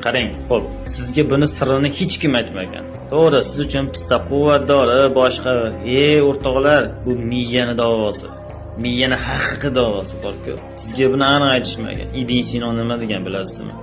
qarang, xo'p, sizga buni sirrini hech kim aytmagan. To'g'ri, siz uchun pista quvvatdori, boshqa, o'rtoqlar, bu miyani davosi. Miyani haqiqiy davosi bor-ku. Sizga buni aniq aytishmagan. Ibn Sino nima degan bilasizmi?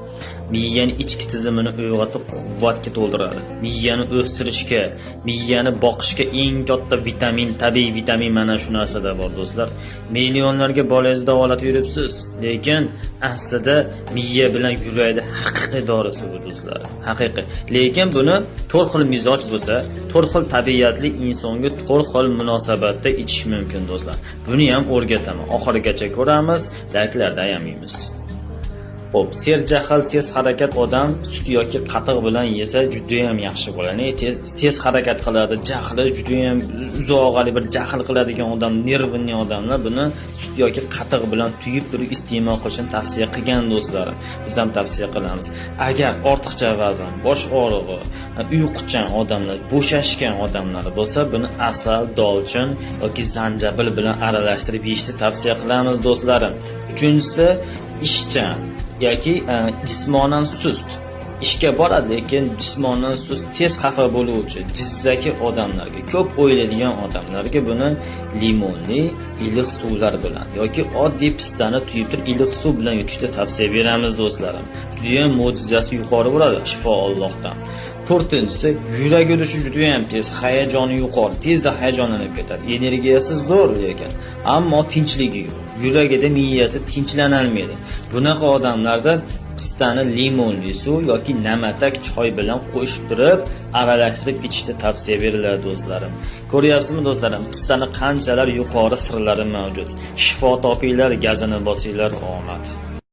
Miyani ichki tizimini uyg'otib quvvatga to'ldiradi. Miyani o'stirishga, miyani boqishga eng katta vitamin, tabiiy vitamin mana shu narsada bor do'stlar. Millionlarga bolangizni davolatib yuribsiz, lekin aslida miya bilan yurakda haqiqiy dorisi bu do'stlar. Haqiqiy. Lekin buni 4 xil mizoj bo'lsa, 4 xil tabiatli insonga 4 xil munosabatda ichish mumkin do'stlar. Buni ham o'rgataman. Oxirigacha ko'ramiz, layklarda yamaymiz. Xo'p, serjahl tez harakat odam sut yoki qatiq bilan yesa juda ham yaxshi bo'ladi. Tez harakat qiladi, jahli juda ham uzoqali bir jahl qiladigan odam, nervli odamlar buni sut yoki qatiq bilan tuyib turib iste'mol qilishni tavsiya qilgan do'stlarim. Biz ham tavsiya qilamiz. Agar ortiqcha vazn, bosh og'rig'i, uyquchan odamlar, bo'shashgan odamlar bo'lsa, buni asal, dolchin yoki zanjabil bilan aralashtirib yeyishni tavsiya qilamiz do'stlarim. Uchinchisi, ishchan yoki jismonan sust. Ishga boradi, lekin jismonan sust, tez xafa bo'luvchi, jizzaki odamlarga, ko'p o'ylaydigan odamlarga buni limonli iliq suvlar bilan yoki oddiy pistani tuyib turib iliq suv bilan yutishni tavsiya beramiz do'stlarim. Juda ham mo'jizasi yuqori bo'ladi, shifo Allohdan. To'rtinchisi, yurak urishi juda ham tez, hayajoni yuqori, tezda hayajonlanib ketadi. Energiyasi zo'r lekin, ammo tinchligi yo'q. Yuragida miyasi tinchlanolmaydi. Bunaqa odamlarda pistani limonli suv yoki namatak choy bilan qo'shib turib, aralashtirib ichishni tavsiya beriladi do'stlarim. Ko'ryapsizmi do'stlarim, pistani qanchalar yuqori sirlari mavjud. Shifo topinglar, gazini bosinglar, omad.